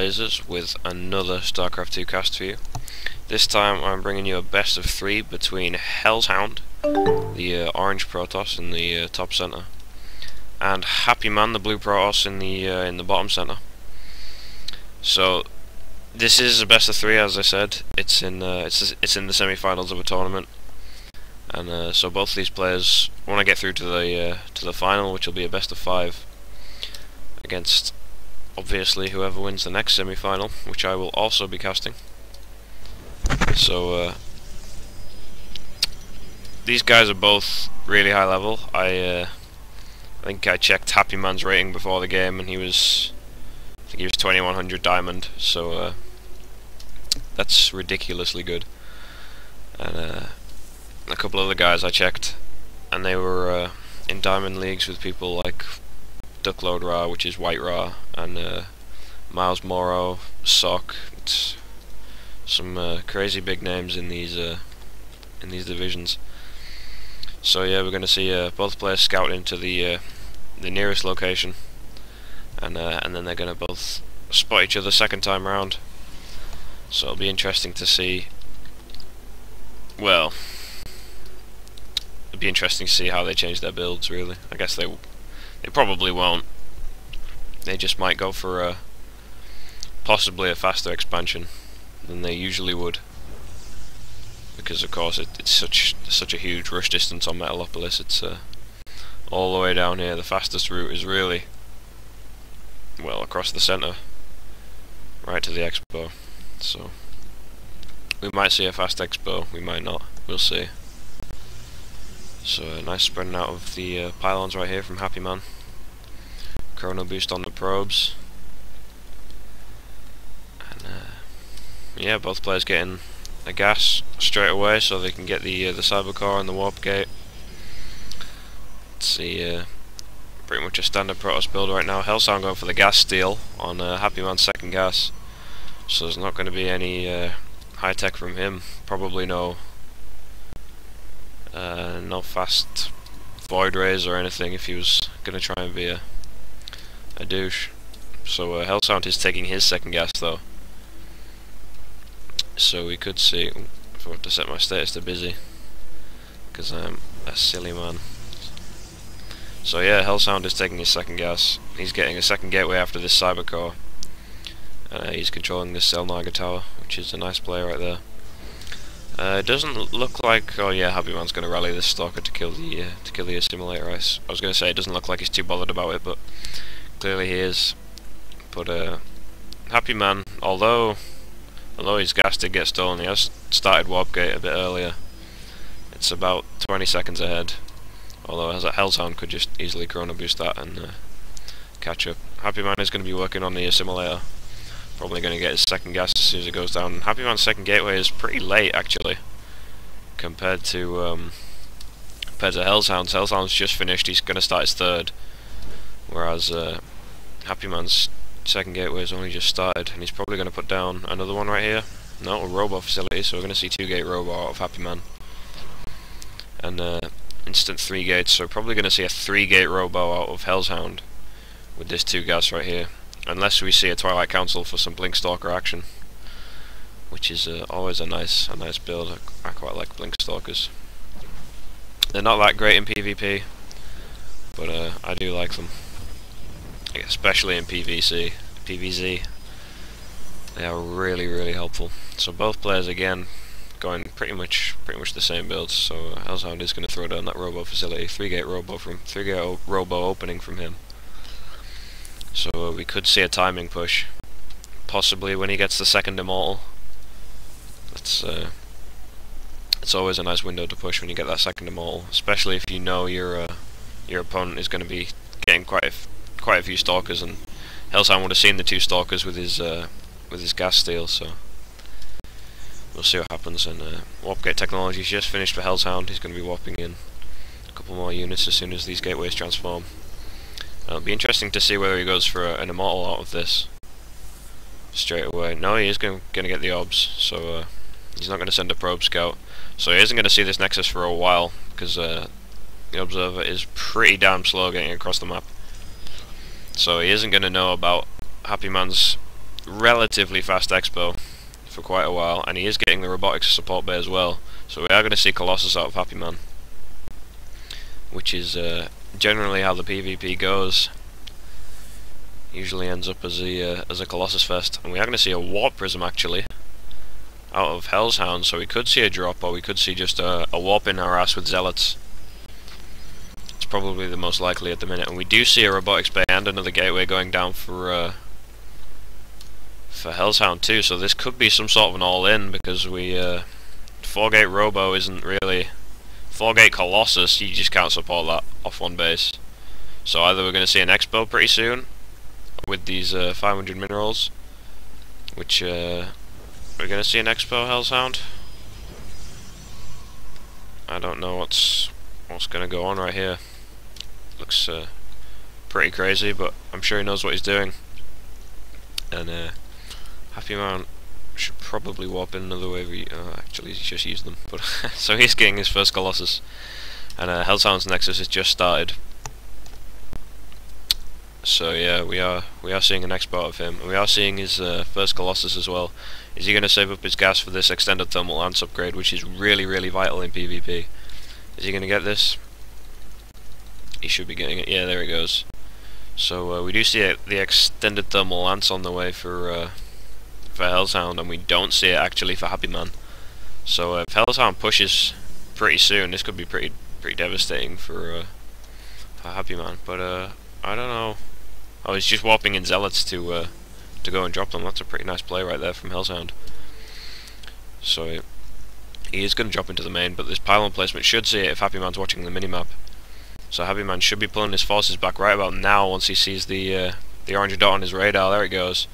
MoreLazers with another Starcraft 2 cast for you. This time I'm bringing you a best of 3 between HellsHound, the orange Protoss in the top center, and happyman, the blue Protoss in the bottom center. So this is a best of 3, as I said. It's in the semi-finals of a tournament, and so both these players want to get through to the final, which will be a best of 5 against, obviously, whoever wins the next semi-final, which I will also be casting. So these guys are both really high level. I think I checked happyman's rating before the game, and I think he was 2100 diamond. So that's ridiculously good. And a couple of the guys I checked, and they were in diamond leagues with people like Duckload Ra, which is White Ra, and Miles Morrow, Sock. It's some crazy big names in these divisions. So yeah, we're going to see both players scout into the nearest location, and then they're going to both spot each other second time round. So it'll be interesting to see. Well, it'll be interesting to see how they change their builds. Really, I guess they probably won't. They just might go for possibly a faster expansion than they usually would, because of course it's such a huge rush distance on Metalopolis. It's all the way down here. The fastest route is really, well, across the center, right to the expo. So we might see a fast expo, we might not, we'll see. So a nice spreading out of the pylons right here from happyman. Chrono boost on the probes, and yeah, both players getting a gas straight away so they can get the cybercore and the warp gate. Let's see, pretty much a standard Protoss build right now. HellsHound going for the gas steal on happyman's second gas, so there's not going to be any high tech from him. Probably no fast void rays or anything if he was going to try and be a douche. So HellsHound is taking his second gas though. So we could see, if I were to set my status to busy, because I'm a silly man. So yeah, HellsHound is taking his second gas. He's getting a second gateway after this cybercore. He's controlling this Selnaga tower, which is a nice play right there. It doesn't look like, oh yeah, happyman's going to rally this stalker to kill the assimilator. I was going to say it doesn't look like he's too bothered about it, but clearly he is. But happyman, although his gas did get stolen, he has started warp gate a bit earlier. It's about 20 seconds ahead. Although as a HellsHound could just easily chrono boost that and catch up. happyman is going to be working on the assimilator. Probably going to get his second gas as soon as it goes down. happyman's second gateway is pretty late actually, compared to HellsHound's. HellsHound's just finished. He's going to start his third, whereas happyman's second gateway has only just started, and he's probably going to put down another one right here. No, a robo facility. So we're going to see 2 gate robo out of happyman, and instant 3 gates. So we're probably going to see a 3 gate robo out of HellsHound with this 2 gas right here. Unless we see a Twilight Council for some Blink Stalker action, which is always a nice build. I quite like Blink Stalkers. They're not that great in PvP, but I do like them, especially in PvZ. They are really helpful. So both players again going pretty much the same builds. So HellsHound is going to throw down that robo facility, 3 gate robo opening from him. So we could see a timing push, possibly when he gets the second immortal. It's always a nice window to push when you get that second immortal, especially if you know your opponent is going to be getting quite a few stalkers, and HellsHound would have seen the 2 stalkers with his gas steal. So we'll see what happens. And warp gate technology is just finished for HellsHound. He's going to be warping in a couple more units as soon as these gateways transform. It'll be interesting to see whether he goes for an immortal out of this straight away. No, he is going to get the obs, so he's not going to send a probe scout. So he isn't going to see this nexus for a while, because the observer is pretty damn slow getting across the map. So he isn't going to know about happyman's relatively fast expo for quite a while, and he is getting the robotics support bay as well. So we are going to see Colossus out of happyman, which is generally how the PvP goes. Usually ends up as a Colossus fest, and we are going to see a warp prism actually out of HellsHound. So we could see a drop, or we could see just a warp in our ass with zealots. It's probably the most likely at the minute, and we do see a robotics bay and another gateway going down for HellsHound too. So this could be some sort of an all-in, because we 4-gate Robo isn't really 4-gate Colossus. You just can't support that off one base. So either we're going to see an expo pretty soon with these 500 minerals, which we're going to see an expo HellsHound. I don't know what's going to go on right here. Looks pretty crazy, but I'm sure he knows what he's doing. And happyman should probably warp in another wave. Actually, he's just used them. But so he's getting his first Colossus, and HellsHound's Nexus has just started. So yeah, we are seeing an expo of him, and we are seeing his first Colossus as well. Is he going to save up his gas for this extended thermal lance upgrade, which is really vital in PvP? Is he going to get this? He should be getting it. Yeah, there he goes. So we do see the extended thermal lance on the way for HellsHound, and we don't see it actually for happyman. So if HellsHound pushes pretty soon, this could be pretty devastating for happyman. But I don't know. Oh, he's just warping in zealots to go and drop them. That's a pretty nice play right there from HellsHound. So he is going to drop into the main, but this pylon placement should see it if happyman's watching the minimap. So happyman should be pulling his forces back right about now once he sees the orange dot on his radar. There it goes.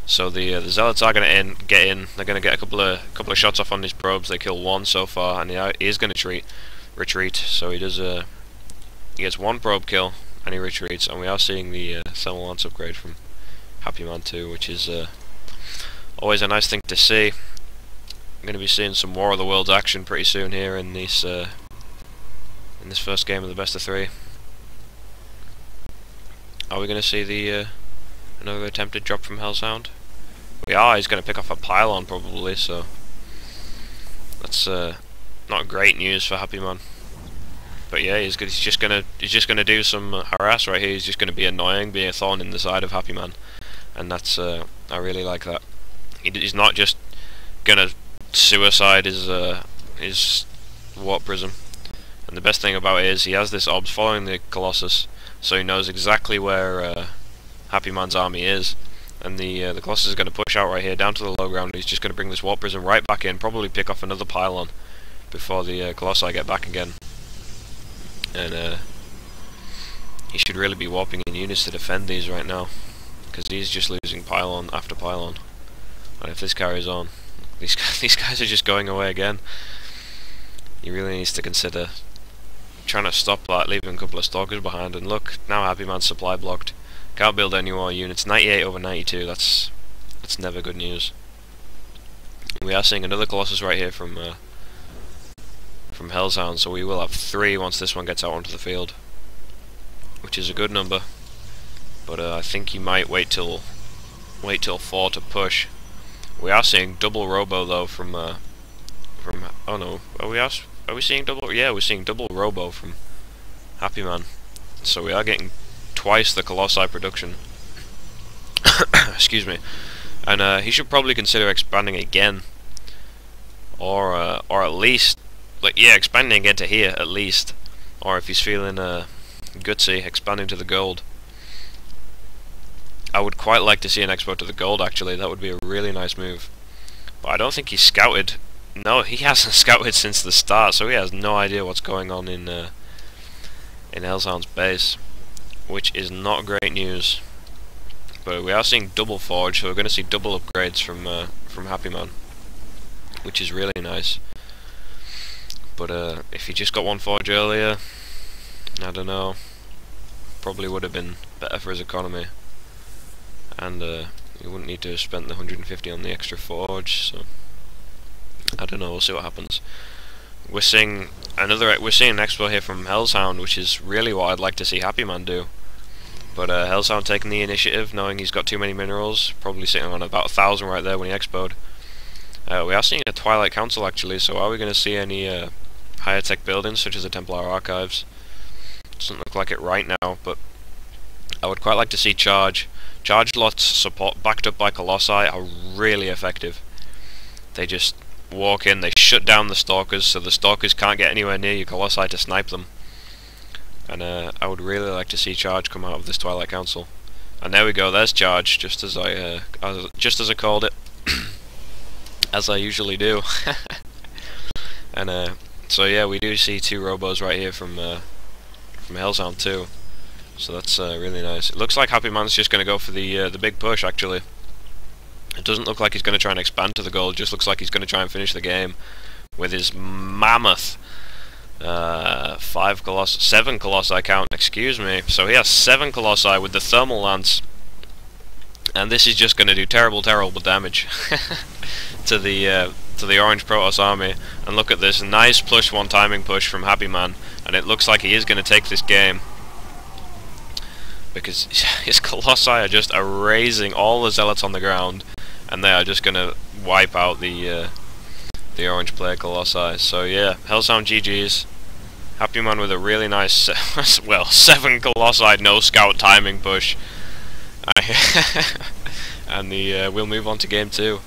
So the zealots are going to get in. They're going to get a couple of shots off on these probes. They kill one so far, and he is going to retreat. So he does he gets one probe kill, and he retreats. And we are seeing the thermal lance upgrade from happyman too, which is always a nice thing to see. I'm going to be seeing some War of the Worlds action pretty soon here in this first game of the best of 3. Are we going to see the another attempted drop from HellsHound? We are. He's going to pick off a pylon probably, so that's not great news for happyman. But yeah, he's just gonna do some harass right here. He's just going to be annoying, be a thorn in the side of happyman, and that's I really like that. He's not just gonna suicide his warp prism. And the best thing about it is he has this obs following the Colossus, so he knows exactly where happyman's army is, and the Colossus is going to push out right here down to the low ground. He's just going to bring this warp prism right back in, probably pick off another pylon before the Colossi get back again. And he should really be warping in units to defend these right now, because he's just losing pylon after pylon. And if this carries on, these guys are just going away again. He really needs to consider trying to stop that, leaving a couple of stalkers behind. And look, now happyman's supply blocked. Can't build any more units. 98 over 92. That's never good news. We are seeing another Colossus right here from HellsHound, so we will have 3 once this one gets out onto the field, which is a good number. But I think he might wait till 4 to push. We are seeing double Robo though from oh no, are we seeing double? Yeah, we're seeing double Robo from happyman. So we are getting twice the Colossi production. Excuse me. And he should probably consider expanding again, or at least, like, yeah, expanding again to here at least, or if he's feeling gutsy, expanding to the gold. I would quite like to see an expo to the gold actually. That would be a really nice move. But I don't think he's scouted. No, he hasn't scouted since the start, so he has no idea what's going on in HellsHound's base, which is not great news. But we are seeing double forge, so we're going to see double upgrades from happyman, which is really nice. But if he just got one forge earlier, I don't know, probably would have been better for his economy, and he wouldn't need to have spent the 150 on the extra forge. So I don't know, we'll see what happens. We're seeing an expo here from HellsHound, which is really what I'd like to see happyman do. But HellsHound taking the initiative, knowing he's got too many minerals, probably sitting on about 1,000 right there when he expoed. We are seeing a Twilight Council actually, so are we going to see any higher tech buildings such as the Templar Archives? Doesn't look like it right now, but I would quite like to see charge. Charge lots support backed up by Colossi are really effective. They just walk in, they shut down the Stalkers, so the Stalkers can't get anywhere near your Colossi to snipe them. And I would really like to see charge come out of this Twilight Council. And there we go, there's charge, just as I called it. As I usually do. And so yeah, we do see 2 robos right here from HellsHound too. So that's really nice. It looks like happyman's just going to go for the big push actually. It doesn't look like he's going to try and expand to the goal. It just looks like he's going to try and finish the game with his mammoth 7 Colossi count. Excuse me. So he has 7 Colossi with the thermal lance. And this is just going to do terrible damage to the orange Protoss army. And look at this nice +1 timing push from happyman, and it looks like he is going to take this game because his Colossi are just erasing all the zealots on the ground, and they are just going to wipe out the orange player Colossi. So yeah, HellsHound GG's. happyman with a really nice, well, 7 Colossi no scout timing push. And we'll move on to game 2.